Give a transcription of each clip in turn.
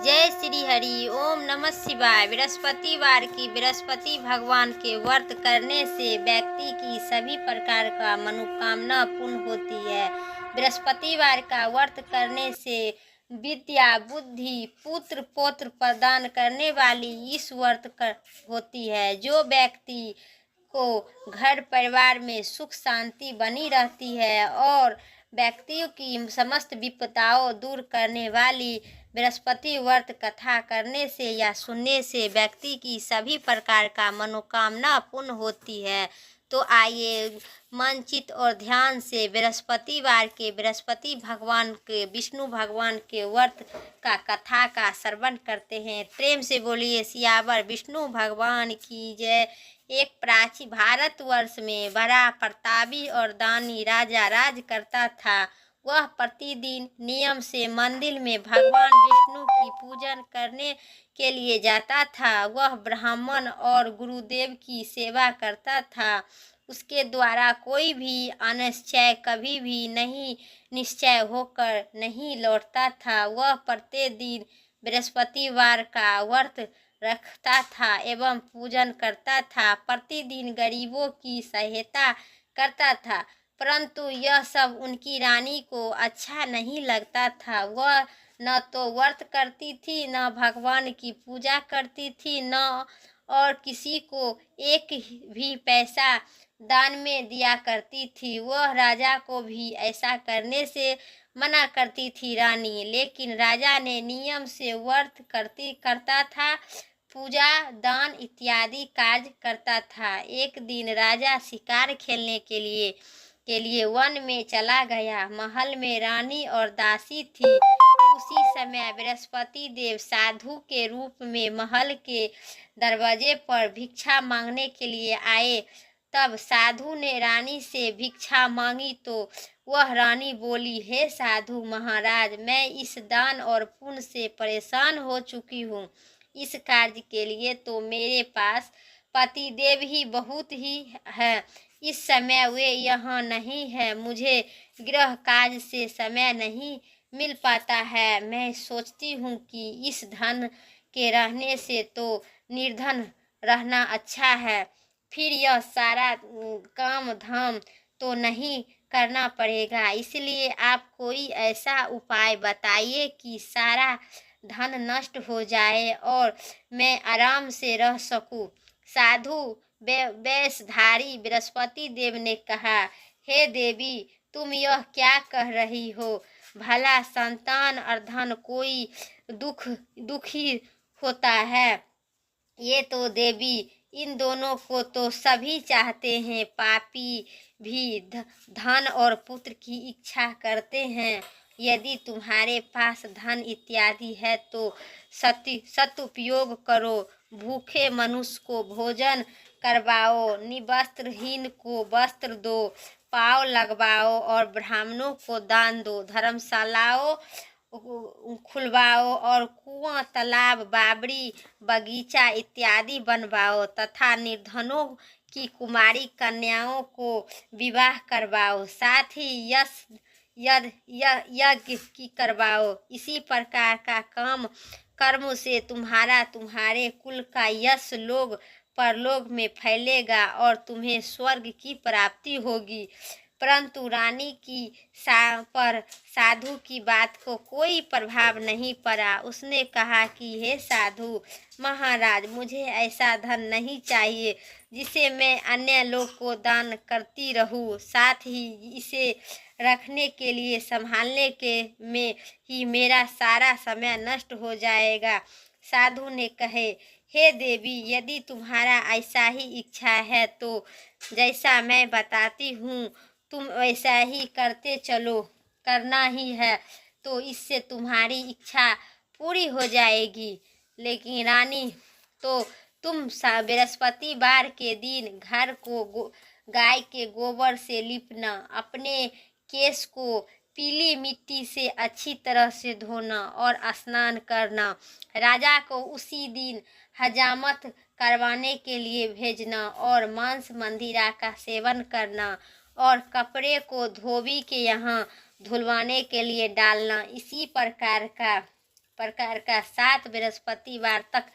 जय श्री हरि ओम नमः शिवाय। बृहस्पतिवार की बृहस्पति भगवान के व्रत करने से व्यक्ति की सभी प्रकार का मनोकामना पूर्ण होती है। बृहस्पतिवार का व्रत करने से विद्या बुद्धि पुत्र पौत्र प्रदान करने वाली इस होती है। जो व्यक्ति को घर परिवार में सुख शांति बनी रहती है और व्यक्तियों की समस्त विपदाओं दूर करने वाली बृहस्पति व्रत कथा करने से या सुनने से व्यक्ति की सभी प्रकार का मनोकामना पूर्ण होती है। तो आइए मन चित्त और ध्यान से बृहस्पतिवार के बृहस्पति भगवान के विष्णु भगवान के व्रत का कथा का श्रवण करते हैं। प्रेम से बोलिए सियावर विष्णु भगवान की जय। एक प्राचीन भारतवर्ष में बड़ा प्रतापी और दानी राजा राज करता था। वह प्रतिदिन नियम से मंदिर में भगवान विष्णु की पूजन करने के लिए जाता था। वह ब्राह्मण और गुरुदेव की सेवा करता था। उसके द्वारा कोई भी अनिश्चय कभी भी नहीं निश्चय होकर नहीं लौटता था। वह प्रतिदिन बृहस्पतिवार का व्रत रखता था एवं पूजन करता था। प्रतिदिन गरीबों की सहायता करता था, परंतु यह सब उनकी रानी को अच्छा नहीं लगता था। वह न तो व्रत करती थी, न भगवान की पूजा करती थी, न और किसी को एक भी पैसा दान में दिया करती थी। वह राजा को भी ऐसा करने से मना करती थी रानी, लेकिन राजा ने नियम से व्रत करता था, पूजा दान इत्यादि कार्य करता था। एक दिन राजा शिकार खेलने के लिए वन में चला गया। महल में रानी और दासी थी। उसी समय बृहस्पति देव साधु के रूप में महल के दरवाजे पर भिक्षा मांगने के लिए आए। तब साधु ने रानी से भिक्षा मांगी तो वह रानी बोली, हे साधु महाराज, मैं इस दान और पुण्य से परेशान हो चुकी हूँ। इस कार्य के लिए तो मेरे पास पतिदेव ही बहुत ही है। इस समय वे यहाँ नहीं है। मुझे गृह कार्य से समय नहीं मिल पाता है। मैं सोचती हूँ कि इस धन के रहने से तो निर्धन रहना अच्छा है। फिर यह सारा काम धाम तो नहीं करना पड़ेगा। इसलिए आप कोई ऐसा उपाय बताइए कि सारा धन नष्ट हो जाए और मैं आराम से रह सकूं। साधु वेशधारी बृहस्पति देव ने कहा, हे देवी, तुम यह क्या कह रही हो? भला संतान और धन कोई दुखी होता है? ये तो देवी, इन दोनों को तो सभी चाहते हैं। पापी भी धन और पुत्र की इच्छा करते हैं। यदि तुम्हारे पास धन इत्यादि है तो सदुपयोग करो। भूखे मनुष्य को भोजन करवाओ, निवस्त्रहीन को वस्त्र दो, पाँव लगवाओ और ब्राह्मणों को दान दो। धर्मशालाओं खुलवाओ और कुआं तालाब बावड़ी बगीचा इत्यादि बनवाओ तथा निर्धनों की कुमारी कन्याओं को विवाह करवाओ। साथ ही यज्ञ की करवाओ। इसी प्रकार का कर्म से तुम्हारे कुल का यश लोग परलोक में फैलेगा और तुम्हें स्वर्ग की प्राप्ति होगी। परंतु रानी की पर साधु की बात को कोई प्रभाव नहीं पड़ा। उसने कहा कि हे साधु महाराज, मुझे ऐसा धन नहीं चाहिए जिसे मैं अन्य लोग को दान करती रहूं। साथ ही इसे रखने के लिए संभालने के में ही मेरा सारा समय नष्ट हो जाएगा। साधु ने कहे, हे देवी, यदि तुम्हारा ऐसा ही इच्छा है तो जैसा मैं बताती हूँ तुम वैसा ही करते चलो। करना ही है तो इससे तुम्हारी इच्छा पूरी हो जाएगी। लेकिन रानी, तो तुम बृहस्पतिवार के दिन घर को गाय के गोबर से लिपना, अपने केश को पीली मिट्टी से अच्छी तरह से धोना और स्नान करना। राजा को उसी दिन हजामत करवाने के लिए भेजना और मांस मंदिरा का सेवन करना और कपड़े को धोबी के यहाँ धुलवाने के लिए डालना। इसी प्रकार का प्रकार का 7 बृहस्पतिवार तक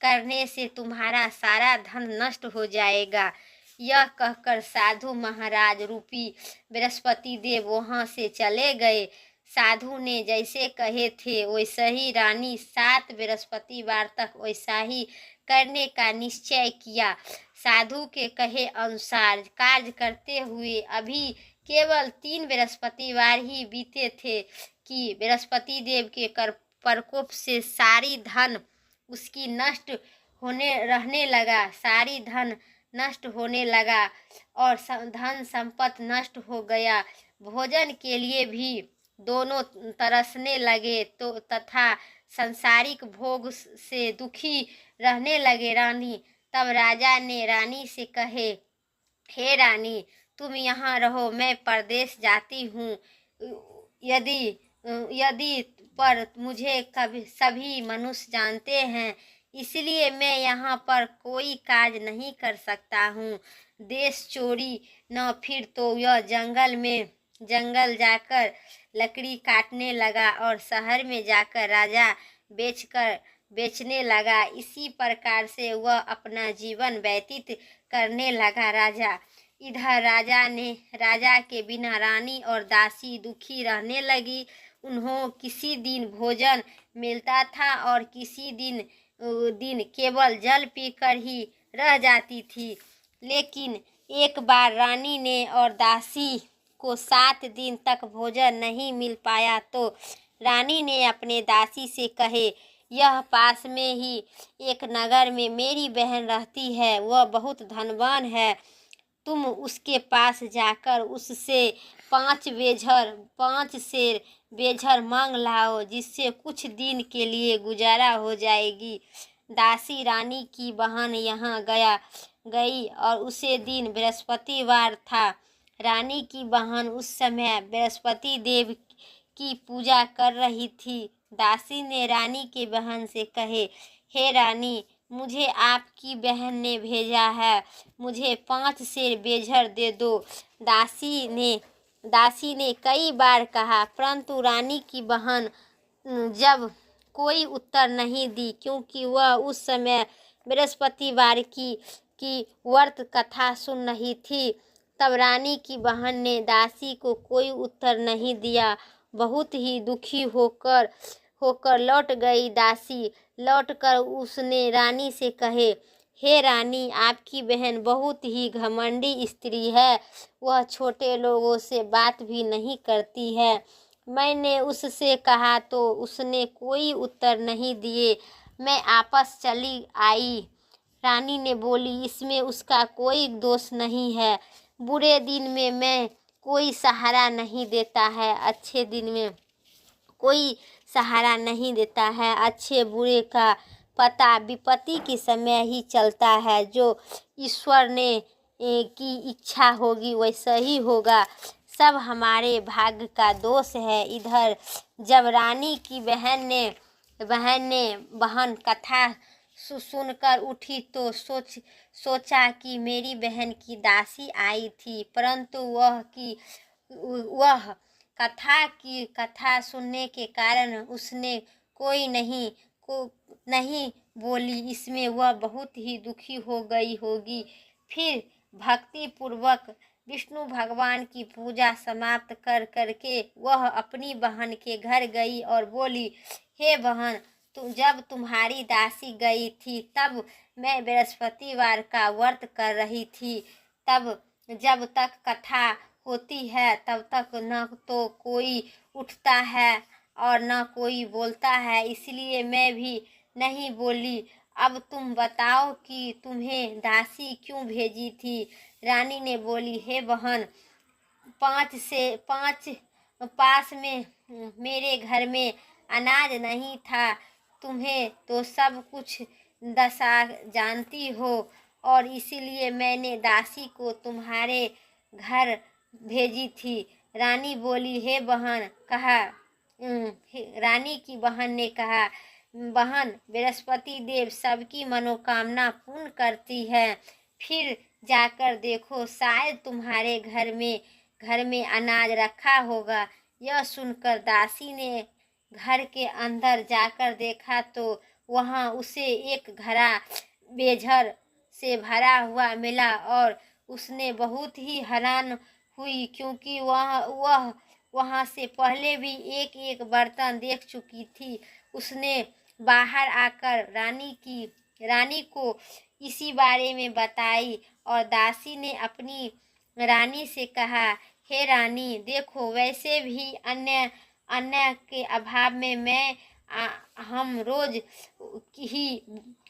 करने से तुम्हारा सारा धन नष्ट हो जाएगा। यह कहकर साधु महाराज रूपी बृहस्पति देव वहाँ से चले गए। साधु ने जैसे कहे थे वैसे ही रानी 7 बृहस्पतिवार तक वैसा ही करने का निश्चय किया। साधु के कहे अनुसार कार्य करते हुए अभी केवल 3 बृहस्पतिवार ही बीते थे कि बृहस्पति देव के प्रकोप से सारी धन उसकी नष्ट होने रहने लगा, सारी धन नष्ट होने लगा और धन संपत्ति नष्ट हो गया। भोजन के लिए भी दोनों तरसने लगे तो तथा संसारिक भोग से दुखी रहने लगे। रानी तब राजा ने रानी से कहे, हे रानी, तुम यहाँ रहो, मैं परदेश जाती हूँ। यदि पर मुझे कभी सभी मनुष्य जानते हैं, इसलिए मैं यहाँ पर कोई कार्य नहीं कर सकता हूँ। देश चोरी न फिर तो यह जंगल जाकर लकड़ी काटने लगा और शहर में जाकर राजा बेचने लगा। इसी प्रकार से वह अपना जीवन व्यतीत करने लगा। इधर राजा के बिना रानी और दासी दुखी रहने लगी। उन्हों किसी दिन भोजन मिलता था और किसी दिन केवल जल पीकर ही रह जाती थी। लेकिन एक बार रानी ने और दासी को 7 दिन तक भोजन नहीं मिल पाया तो रानी ने अपने दासी से कहे, यह पास में ही एक नगर में मेरी बहन रहती है, वह बहुत धनवान है। तुम उसके पास जाकर उससे 5 शेर बेझर मांग लाओ, जिससे कुछ दिन के लिए गुजारा हो जाएगी। दासी रानी की बहन यहाँ गई और उसे दिन बृहस्पतिवार था। रानी की बहन उस समय बृहस्पति देव की पूजा कर रही थी। दासी ने रानी की बहन से कहे, हे रानी, मुझे आपकी बहन ने भेजा है, मुझे 5 शेर बेझर दे दो। दासी ने कई बार कहा, परंतु रानी की बहन जब कोई उत्तर नहीं दी, क्योंकि वह उस समय बृहस्पतिवार की व्रत कथा सुन रही थी। तब रानी की बहन ने दासी को कोई उत्तर नहीं दिया। बहुत ही दुखी होकर लौट गई। दासी लौटकर उसने रानी से कहे, हे रानी, आपकी बहन बहुत ही घमंडी स्त्री है, वह छोटे लोगों से बात भी नहीं करती है। मैंने उससे कहा तो उसने कोई उत्तर नहीं दिए, मैं वापस चली आई। रानी ने बोली, इसमें उसका कोई दोष नहीं है। बुरे दिन में मैं कोई सहारा नहीं देता है, अच्छे दिन में कोई सहारा नहीं देता है। अच्छे बुरे का पता विपत्ति के समय ही चलता है। जो ईश्वर ने की इच्छा होगी वैसा ही होगा। सब हमारे भाग्य का दोष है। इधर जब रानी की बहन कथा सुनकर उठी तो सोचा कि मेरी बहन की दासी आई थी, परंतु वह कथा सुनने के कारण उसने कोई नहीं बोली। इसमें वह बहुत ही दुखी हो गई होगी। फिर भक्ति पूर्वक विष्णु भगवान की पूजा समाप्त करके वह अपनी बहन के घर गई और बोली, हे बहन, जब तुम्हारी दासी गई थी तब मैं बृहस्पतिवार का व्रत कर रही थी। तब जब तक कथा होती है तब तक न तो कोई उठता है और न कोई बोलता है, इसलिए मैं भी नहीं बोली। अब तुम बताओ कि तुम्हें दासी क्यों भेजी थी। रानी ने बोली, हे बहन, 5 पास में मेरे घर में अनाज नहीं था। तुम्हें तो सब कुछ दशा जानती हो और इसीलिए मैंने दासी को तुम्हारे घर भेजी थी। रानी बोली, हे बहन, रानी की बहन ने कहा, बहन, बृहस्पति देव सबकी मनोकामना पूर्ण करती है। फिर जाकर देखो, शायद तुम्हारे घर में अनाज रखा होगा। यह सुनकर दासी ने घर के अंदर जाकर देखा तो वहाँ उसे एक घड़ा बेझर से भरा हुआ मिला और उसने बहुत ही हैरान हुई, क्योंकि वह वहाँ से पहले भी एक एक बर्तन देख चुकी थी। उसने बाहर आकर रानी को इसी बारे में बताई और दासी ने अपनी रानी से कहा, हे रानी, देखो, वैसे भी अन्य के अभाव में हम रोज ही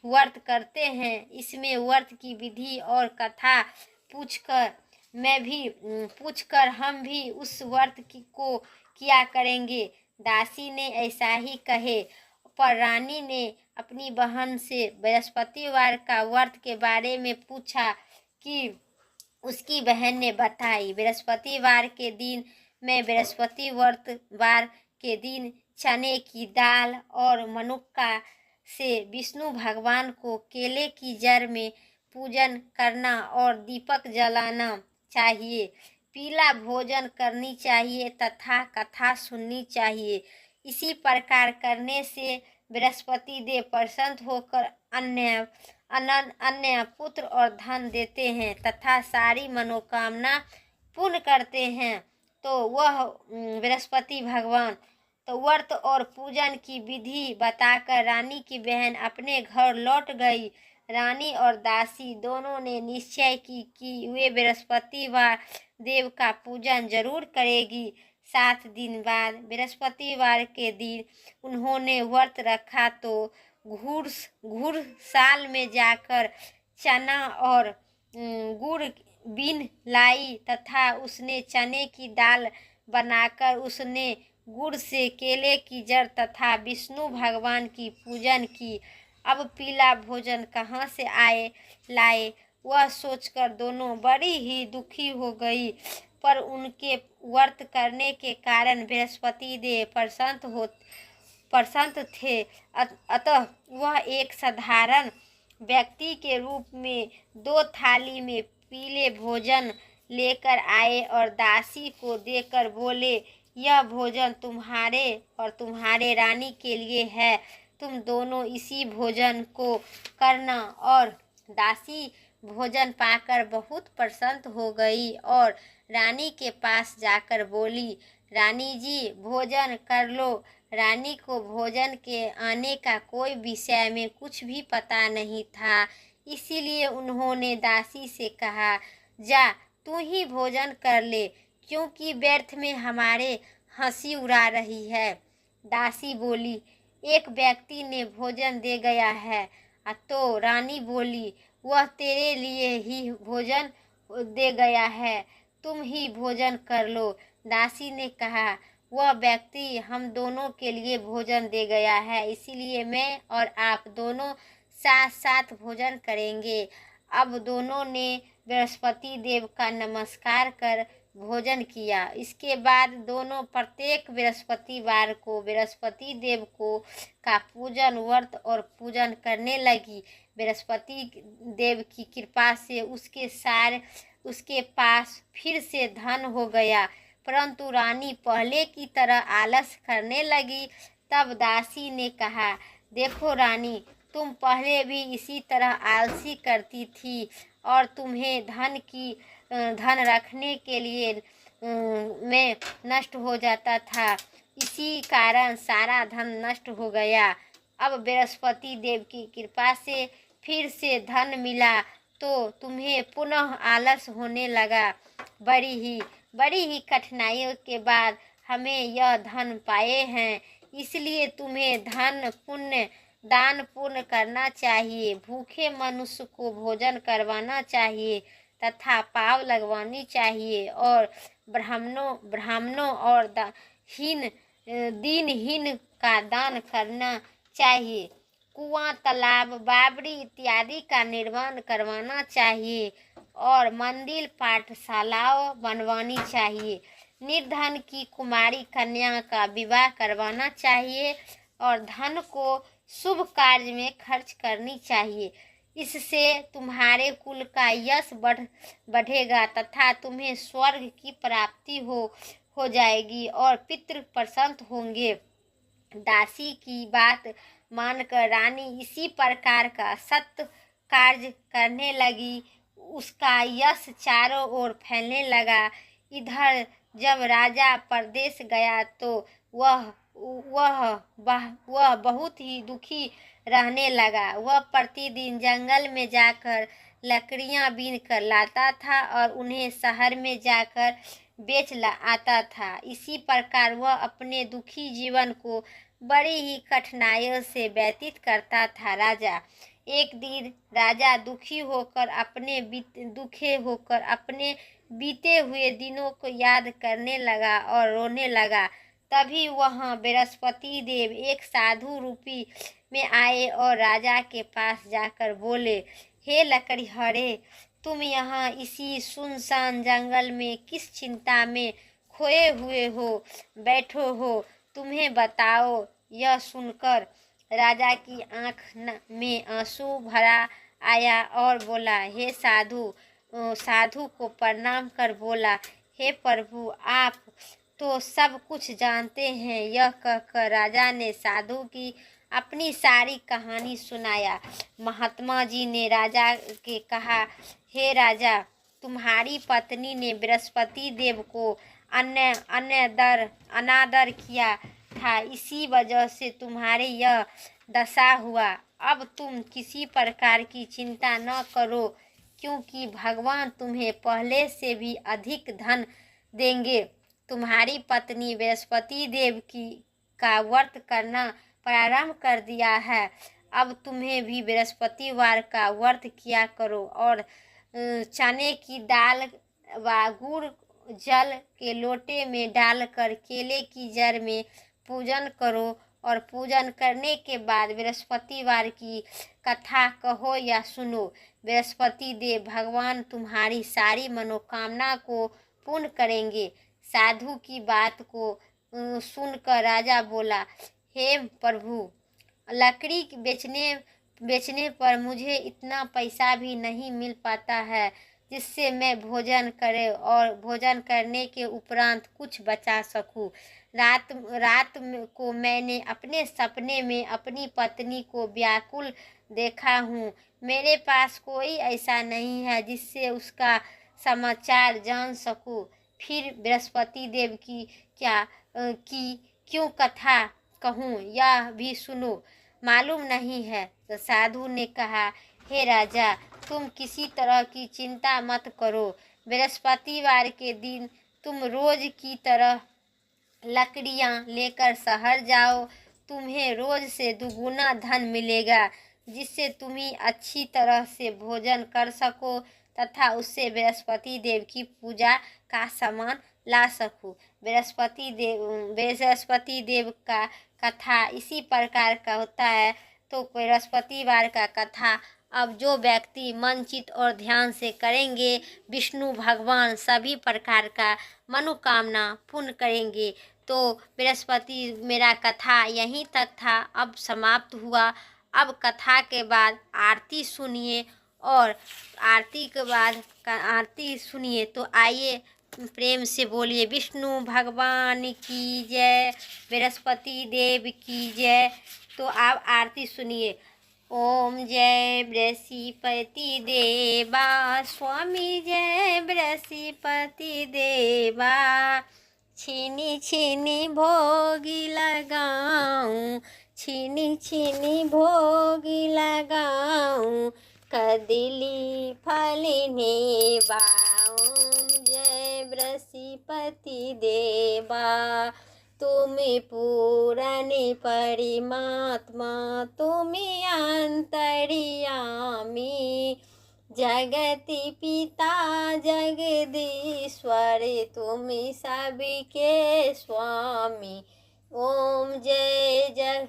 व्रत करते हैं। इसमें व्रत की विधि और कथा पूछकर हम भी उस को किया करेंगे। दासी ने ऐसा ही कहे, पर रानी ने अपनी बहन से बृहस्पतिवार का व्रत के बारे में पूछा कि उसकी बहन ने बताई। बृहस्पतिवार के दिन मैं बृहस्पतिवार के दिन चने की दाल और मनुक्का से विष्णु भगवान को केले की जड़ में पूजन करना और दीपक जलाना चाहिए। पीला भोजन करनी चाहिए तथा कथा सुननी चाहिए। इसी प्रकार करने से बृहस्पति देव प्रसन्न होकर अन्य पुत्र और धन देते हैं तथा सारी मनोकामना पूर्ण करते हैं। तो वह बृहस्पति भगवान तो व्रत और पूजन की विधि बताकर रानी की बहन अपने घर लौट गई। रानी और दासी दोनों ने निश्चय की कि वे बृहस्पतिवार देव का पूजन जरूर करेगी। 7 दिन बाद बृहस्पतिवार के दिन उन्होंने व्रत रखा तो घुड़ साल में जाकर चना और गुड़ बीन लाई तथा उसने चने की दाल बनाकर उसने गुड़ से केले की जड़ तथा विष्णु भगवान की पूजन की। अब पीला भोजन कहाँ से लाए, वह सोचकर दोनों बड़ी ही दुखी हो गई। पर उनके व्रत करने के कारण बृहस्पति देव प्रसन्न थे। अतः वह एक साधारण व्यक्ति के रूप में 2 थाली में पीले भोजन लेकर आए और दासी को देकर बोले, यह भोजन तुम्हारे और तुम्हारे रानी के लिए है, तुम दोनों इसी भोजन को करना। और दासी भोजन पाकर बहुत प्रसन्न हो गई और रानी के पास जाकर बोली, रानी जी, भोजन कर लो। रानी को भोजन के आने का कोई विषय में कुछ भी पता नहीं था, इसीलिए उन्होंने दासी से कहा, जा तू ही भोजन कर ले, क्योंकि व्यर्थ में हमारे हंसी उड़ा रही है। दासी बोली, एक व्यक्ति ने भोजन दे गया है। तो रानी बोली, वह तेरे लिए ही भोजन दे गया है, तुम ही भोजन कर लो। दासी ने कहा, वह व्यक्ति हम दोनों के लिए भोजन दे गया है, इसीलिए मैं और आप दोनों साथ साथ भोजन करेंगे। अब दोनों ने बृहस्पति देव का नमस्कार कर भोजन किया। इसके बाद दोनों प्रत्येक बृहस्पतिवार को बृहस्पति देव को का पूजन व्रत और पूजन करने लगी। बृहस्पति देव की कृपा से उसके पास फिर से धन हो गया, परंतु रानी पहले की तरह आलस करने लगी। तब दासी ने कहा, देखो रानी, तुम पहले भी इसी तरह आलसी करती थी और तुम्हें धन रखने के लिए में नष्ट हो जाता था, इसी कारण सारा धन नष्ट हो गया। अब बृहस्पति देव की कृपा से फिर से धन मिला तो तुम्हें पुनः आलस होने लगा। बड़ी ही कठिनाइयों के बाद हमें यह धन पाए हैं, इसलिए तुम्हें दान पुण्य करना चाहिए, भूखे मनुष्य को भोजन करवाना चाहिए तथा पाव लगवानी चाहिए और ब्राह्मणों और दीनहीन का दान करना चाहिए। कुआं, तालाब, बावड़ी इत्यादि का निर्माण करवाना चाहिए और मंदिर, पाठशालाओं बनवानी चाहिए। निर्धन की कुमारी कन्या का विवाह करवाना चाहिए और धन को शुभ कार्य में खर्च करनी चाहिए। इससे तुम्हारे कुल का यश बढ़ेगा तथा तुम्हें स्वर्ग की प्राप्ति हो जाएगी और पितृ प्रसन्न होंगे। दासी की बात मानकर रानी इसी प्रकार का सत्य कार्य करने लगी। उसका यश चारों ओर फैलने लगा। इधर जब राजा परदेश गया तो वह वह बहुत ही दुखी रहने लगा। वह प्रतिदिन जंगल में जाकर लकड़ियां बीन कर लाता था और उन्हें शहर में जाकर आता था। इसी प्रकार वह अपने दुखी जीवन को बड़ी ही कठिनाइयों से व्यतीत करता था। एक दिन राजा दुखी होकर अपने बीते हुए दिनों को याद करने लगा और रोने लगा। तभी वहाँ बृहस्पति देव एक साधु रूपी में आए और राजा के पास जाकर बोले, हे लकड़ीहरे, तुम यहाँ इसी सुनसान जंगल में किस चिंता में खोए हुए हो बैठो हो, तुम्हें बताओ। यह सुनकर राजा की आंख में आंसू भरा आया और बोला, हे साधु को प्रणाम कर बोला, हे प्रभु, आप तो सब कुछ जानते हैं। यह कहकर राजा ने साधु की अपनी सारी कहानी सुनाया। महात्मा जी ने राजा के कहा, हे राजा, तुम्हारी पत्नी ने बृहस्पति देव को अनादर किया था, इसी वजह से तुम्हारे यह दशा हुआ। अब तुम किसी प्रकार की चिंता न करो, क्योंकि भगवान तुम्हें पहले से भी अधिक धन देंगे। तुम्हारी पत्नी बृहस्पति देव का व्रत करना प्रारंभ कर दिया है। अब तुम्हें भी बृहस्पतिवार का व्रत किया करो और चने की दाल व गुड़ जल के लोटे में डालकर केले की जड़ में पूजन करो और पूजन करने के बाद बृहस्पतिवार की कथा कहो या सुनो। बृहस्पति देव भगवान तुम्हारी सारी मनोकामना को पूर्ण करेंगे। साधु की बात को सुनकर राजा बोला, हे प्रभु, लकड़ी बेचने पर मुझे इतना पैसा भी नहीं मिल पाता है जिससे मैं भोजन करे और भोजन करने के उपरांत कुछ बचा सकूं। रात को मैंने अपने सपने में अपनी पत्नी को व्याकुल देखा हूँ। मेरे पास कोई ऐसा नहीं है जिससे उसका समाचार जान सकूं। फिर बृहस्पति देव की क्यों कथा कहूँ, यह भी सुनो, मालूम नहीं है। तो साधु ने कहा, हे राजा, तुम किसी तरह की चिंता मत करो। बृहस्पतिवार के दिन तुम रोज की तरह लकड़ियाँ लेकर शहर जाओ। तुम्हें रोज से दुगुना धन मिलेगा, जिससे तुम अच्छी तरह से भोजन कर सको तथा उससे बृहस्पति देव की पूजा का सामान ला सकूं। बृहस्पति देव का कथा इसी प्रकार का होता है। तो बृहस्पतिवार का कथा अब जो व्यक्ति मन चित और ध्यान से करेंगे, विष्णु भगवान सभी प्रकार का मनोकामना पूर्ण करेंगे। तो बृहस्पति मेरा कथा यहीं तक था, अब समाप्त हुआ। अब कथा के बाद आरती सुनिए और आरती के बाद आरती सुनिए तो आइए प्रेम से बोलिए, विष्णु भगवान की जय, बृहस्पति देव की जय। तो आप आरती सुनिए। ओम जय बृहस्पति देवा, स्वामी जय बृहस्पति देवा। छीनी छीनी भोगी लगाऊं, छीनी छीनी भोगी लगाऊं, कदली फल नेवा। ओम जय बृहस्पति देवा, तुम पूर्ण परमात्मा, तुम अंतर्यामी, जगति पिता जगदीश्वर, तुम सबके स्वामी। ओम जय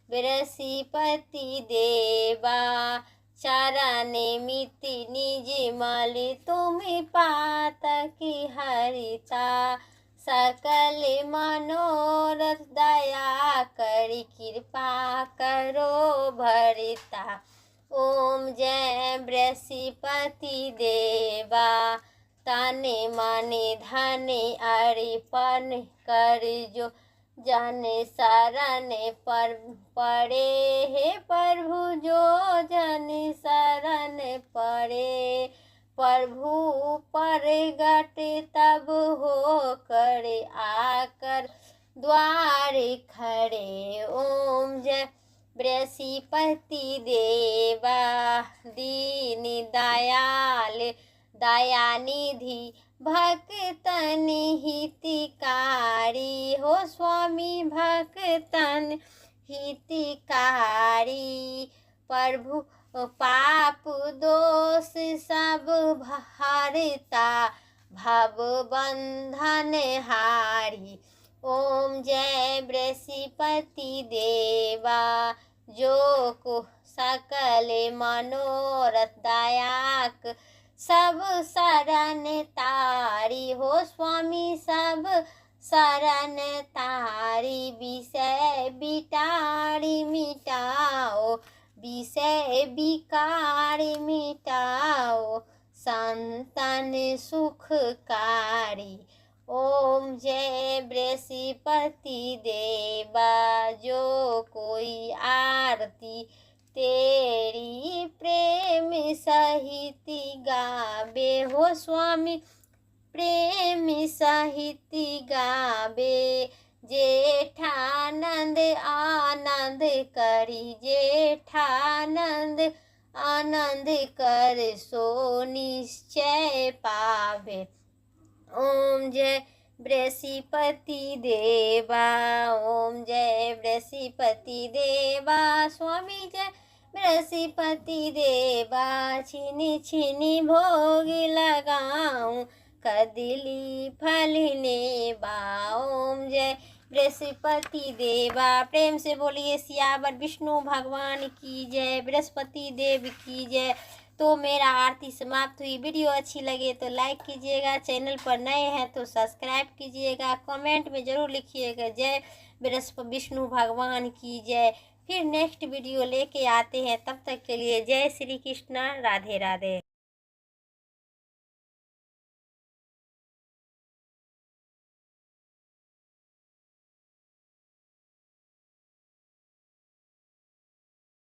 बृहस्पति देवा, चरण मिति निज मल, तुम पातक हरिता, सकल मनोरथ दया करि, कृपा करो भरिता। ओम जय बृहस्पति देवा, तन मन धन अर्पण कर जो जन शरण पर पड़े, हे प्रभु जो जन शरण पड़े, प्रभु प्रगट तब हो कर आकर द्वार खड़े। ओम जय बृहस्पति देवा दीन दयाल दयानिधि भक्तन हितकारी, हो स्वामी भक्तन हितकारी। प्रभु पाप दोष सब हरता भव बंधन हारी। ओम जय बृहस्पति देवा जो को सकल मनोरथ दायक सब शरण तारी, हो स्वामी सब शरण तारी। विषय बिटारी मिटाओ, विषय विकारी मिटाओ, संतन सुखकारी। ओम जय बृहस्पति देवा जो कोई आरती तेरी प्रेम सहित गावे, हो स्वामी प्रेम सहित गावे। जेठानंद आनंद करी, जेठानंद आनंद कर सो निश्चय पावे। ओम जय बृहस्पति देवा, ओम जय बृहस्पति देवा, स्वामी जय बृहस्पति देवा। छिनी छिनी भोग लगाऊं कदली फल नेवा। ओम जय बृहस्पति देवा। प्रेम से बोलिए सियावर विष्णु भगवान की जय, बृहस्पति देव की जय। तो मेरा आरती समाप्त हुई। वीडियो अच्छी लगे तो लाइक कीजिएगा, चैनल पर नए हैं तो सब्सक्राइब कीजिएगा, कमेंट में ज़रूर लिखिएगा जय बृहस्पति विष्णु भगवान की जय। फिर नेक्स्ट वीडियो लेके आते हैं, तब तक के लिए जय श्री कृष्णा, राधे राधे।